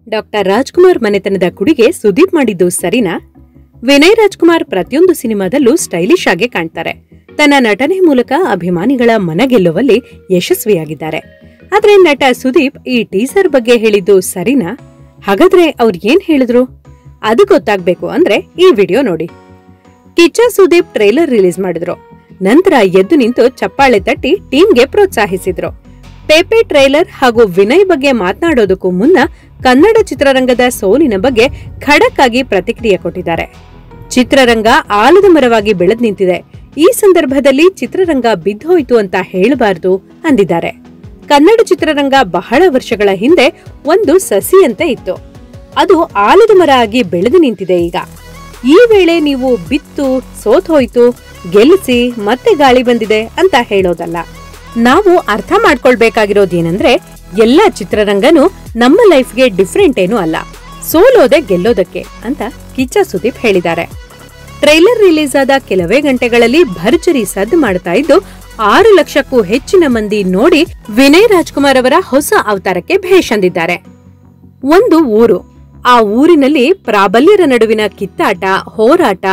Doctor Rajkumar ಮನೆತನದ ಕುಡಿಗೆ ಸುದೀಪ್ ಮಾಡಿದ್ದು ಸರಿನಾ? ವಿನಯ್ ರಾಜ್ಕುಮಾರ್ ಪ್ರತಿಯೊಂದು ಸಿನಿಮಾದಲ್ಲೂ ಸ್ಟೈಲಿಶ್ ಆಗಿ ಕಾಣ್ತಾರೆ. ತನ್ನ ನಟನೆ ಮೂಲಕ ಅಭಿಮಾನಿಗಳ ಮನಗೆಲ್ಲುವಲ್ಲಿ ಯಶಸ್ವಿಯಾಗಿದ್ದಾರೆ. ಆದ್ರೆ ನಟ ಸುದೀಪ್ ಈ ಟೀಸರ್ ಬಗ್ಗೆ ಹೇಳಿದ್ದು ಸರಿನಾ? ಹಾಗಾದ್ರೆ ಅವ್ರು ಏನ್ ಹೇಳಿದ್ರು? ಅದು ಗೊತ್ತಾಗ್ಬೇಕು ಅಂದ್ರೆ ಈ ವಿಡಿಯೋ ನೋಡಿ. ಕಿಚ್ಚ ಸುದೀಪ್ ಟ್ರೇಲರ್ ರಿಲೀಸ್ ಮಾಡಿದ್ರು. ನಂತರ ಎದ್ದು ನಿಂತು ಚಪ್ಪಾಳೆ ತಟ್ಟಿ ಟೀಮ್ಗೆ ಪ್ರೋತ್ಸಾಹಿಸಿದ್ರು. ಪೇಪೆ ಟ್ರೇಲರ್ ಹಾಗೂ ವಿನಯ್ ಬಗ್ಗೆ ಮಾತನಾಡೋದಕ್ಕೂ ಮುನ್ನ ಕನ್ನಡ ಚಿತ್ರರಂಗದ ಸೋಲಿನ ಬಗ್ಗೆ ಖಡಕ್ ಆಗಿ ಪ್ರತಿಕ್ರಿಯೆ ಕೊಟ್ಟಿದ್ದಾರೆ. ಚಿತ್ರರಂಗ ಆಲದ ಮರವಾಗಿ ಬೆಳೆದ್ ನಿಂತಿದೆ. ಈ ಸಂದರ್ಭದಲ್ಲಿ ಚಿತ್ರರಂಗ ಬಿದ್ದೋಯ್ತು ಅಂತ ಹೇಳಬಾರದು ಅಂದಿದ್ದಾರೆ. ಕನ್ನಡ ಚಿತ್ರರಂಗ ಬಹಳ ವರ್ಷಗಳ ಹಿಂದೆ ಒಂದು ಸಸಿಯಂತೆ ಇತ್ತು. ಅದು ಆಲದ ಮರ ಆಗಿ ಬೆಳೆದು ನಿಂತಿದೆ ಈಗ. ಈ ವೇಳೆ ನೀವು ಬಿತ್ತು, ಸೋತೋಯ್ತು, ಗೆಲ್ಲಿಸಿ, ಮತ್ತೆ ಗಾಳಿ ಬಂದಿದೆ ಅಂತ ಹೇಳೋದಲ್ಲ. ನಾವು ಅರ್ಥ ಮಾಡ್ಕೊಳ್ಬೇಕಾಗಿರೋದೇನಂದ್ರೆ ಎಲ್ಲ ಚಿತ್ರರಂಗನೂ ನಮ್ಮ ಲೈಫ್ಗೆ ಡಿಫ್ರೆಂಟ್ ಏನೂ ಅಲ್ಲ, ಸೋಲೋದೆ ಗೆಲ್ಲೋದಕ್ಕೆ ಅಂತ ಕಿಚ್ಚ ಸುದೀಪ್ ಹೇಳಿದ್ದಾರೆ. ಟ್ರೈಲರ್ ರಿಲೀಸ್ ಆದ ಕೆಲವೇ ಗಂಟೆಗಳಲ್ಲಿ ಭರ್ಜರಿ ಸದ್ದು ಮಾಡ್ತಾ ಇದ್ದು 6 ಲಕ್ಷಕ್ಕೂ ಹೆಚ್ಚಿನ ಮಂದಿ ನೋಡಿ ವಿನಯ್ ರಾಜ್ಕುಮಾರ್ ಅವರ ಹೊಸ ಅವತಾರಕ್ಕೆ ಭೇಷ್ ಅಂದಿದ್ದಾರೆ. ಒಂದು ಊರು, ಆ ಊರಿನಲ್ಲಿ ಪ್ರಾಬಲ್ಯರ ನಡುವಿನ ಕಿತ್ತಾಟ, ಹೋರಾಟ,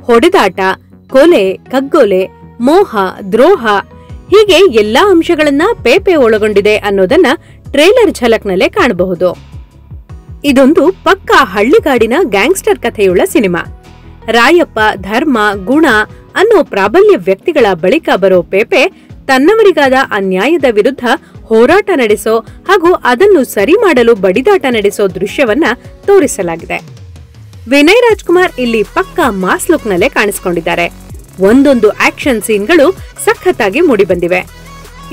ಹೊಡೆದಾಟ, ಕೊಲೆ, ಕಗ್ಗೊಲೆ, ಮೋಹ, ದ್ರೋಹ ಹೀಗೆ ಎಲ್ಲಾ ಅಂಶಗಳನ್ನ ಪೇಪೆ ಒಳಗೊಂಡಿದೆ ಅನ್ನೋದನ್ನ ಟ್ರೇಲರ್ ಝಲಕ್ನಲ್ಲೇ ಕಾಣಬಹುದು. ಇದೊಂದು ಪಕ್ಕಾ ಹಳ್ಳಿಗಾಡಿನ ಗ್ಯಾಂಗ್ಸ್ಟರ್ ಕಥೆಯುಳ್ಳ ಸಿನಿಮಾ. ರಾಯಪ್ಪ, ಧರ್ಮ, ಗುಣ ಅನ್ನೋ ಪ್ರಾಬಲ್ಯ ವ್ಯಕ್ತಿಗಳ ಬಳಿಕ ಬರೋ ಪೇಪೆ ತನ್ನವರಿಗಾದ ಅನ್ಯಾಯದ ವಿರುದ್ಧ ಹೋರಾಟ ನಡೆಸೋ ಹಾಗೂ ಅದನ್ನು ಸರಿ ಮಾಡಲು ಬಡಿದಾಟ ನಡೆಸೋ ದೃಶ್ಯವನ್ನ ತೋರಿಸಲಾಗಿದೆ. ವಿನಯ್ ರಾಜ್ಕುಮಾರ್ ಇಲ್ಲಿ ಪಕ್ಕಾ ಮಾಸ್ ಲುಕ್ನಲ್ಲೇ ಕಾಣಿಸಿಕೊಂಡಿದ್ದಾರೆ. ಒಂದೊಂದು ಆಕ್ಷನ್ ಸೀನ್ಗಳು ಸಖತ್ತಾಗಿ ಮೂಡಿಬಂದಿವೆ.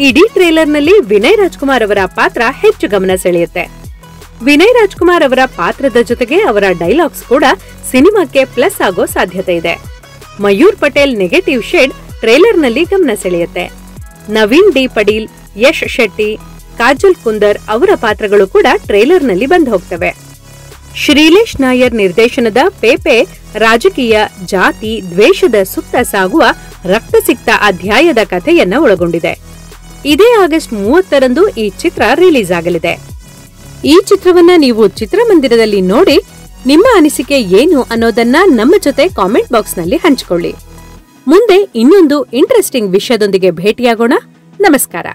ಇಡೀ ಟ್ರೇಲರ್ನಲ್ಲಿ ವಿನಯ್ ರಾಜ್ಕುಮಾರ್ ಅವರ ಪಾತ್ರ ಹೆಚ್ಚು ಗಮನ ಸೆಳೆಯುತ್ತೆ. ವಿನಯ್ ರಾಜ್ಕುಮಾರ್ ಅವರ ಪಾತ್ರದ ಜೊತೆಗೆ ಅವರ ಡೈಲಾಗ್ಸ್ ಕೂಡ ಸಿನಿಮಾಕ್ಕೆ ಪ್ಲಸ್ ಆಗೋ ಸಾಧ್ಯತೆ ಇದೆ. ಮಯೂರ್ ಪಟೇಲ್ ನೆಗೆಟಿವ್ ಶೇಡ್ ಟ್ರೇಲರ್ನಲ್ಲಿ ಗಮನ ಸೆಳೆಯುತ್ತೆ. ನವೀನ್ ಡಿ ಪಡೀಲ್, ಯಶ್ ಶೆಟ್ಟಿ, ಕಾಜಲ್ ಕುಂದರ್ ಅವರ ಪಾತ್ರಗಳು ಕೂಡ ಟ್ರೇಲರ್ನಲ್ಲಿ ಬಂದು ಹೋಗ್ತವೆ. ಶ್ರೀಲೇಶ್ ನಾಯರ್ ನಿರ್ದೇಶನದ ಪೇಪೆ ರಾಜಕೀಯ, ಜಾತಿ, ದ್ವೇಷದ ಸುತ್ತ ಸಾಗುವ ರಕ್ತಸಿಕ್ತ ಅಧ್ಯಾಯದ ಕಥೆಯನ್ನ ಒಳಗೊಂಡಿದೆ. ಇದೇ ಆಗಸ್ಟ್ 30ರಂದು ಈ ಚಿತ್ರ ರಿಲೀಸ್ ಆಗಲಿದೆ. ಈ ಚಿತ್ರವನ್ನ ನೀವು ಚಿತ್ರಮಂದಿರದಲ್ಲಿ ನೋಡಿ ನಿಮ್ಮ ಅನಿಸಿಕೆ ಏನು ಅನ್ನೋದನ್ನ ನಮ್ಮ ಜೊತೆ ಕಾಮೆಂಟ್ ಬಾಕ್ಸ್ನಲ್ಲಿ ಹಂಚಿಕೊಳ್ಳಿ. ಮುಂದೆ ಇನ್ನೊಂದು ಇಂಟ್ರೆಸ್ಟಿಂಗ್ ವಿಷಯದೊಂದಿಗೆ ಭೇಟಿಯಾಗೋಣ. ನಮಸ್ಕಾರ.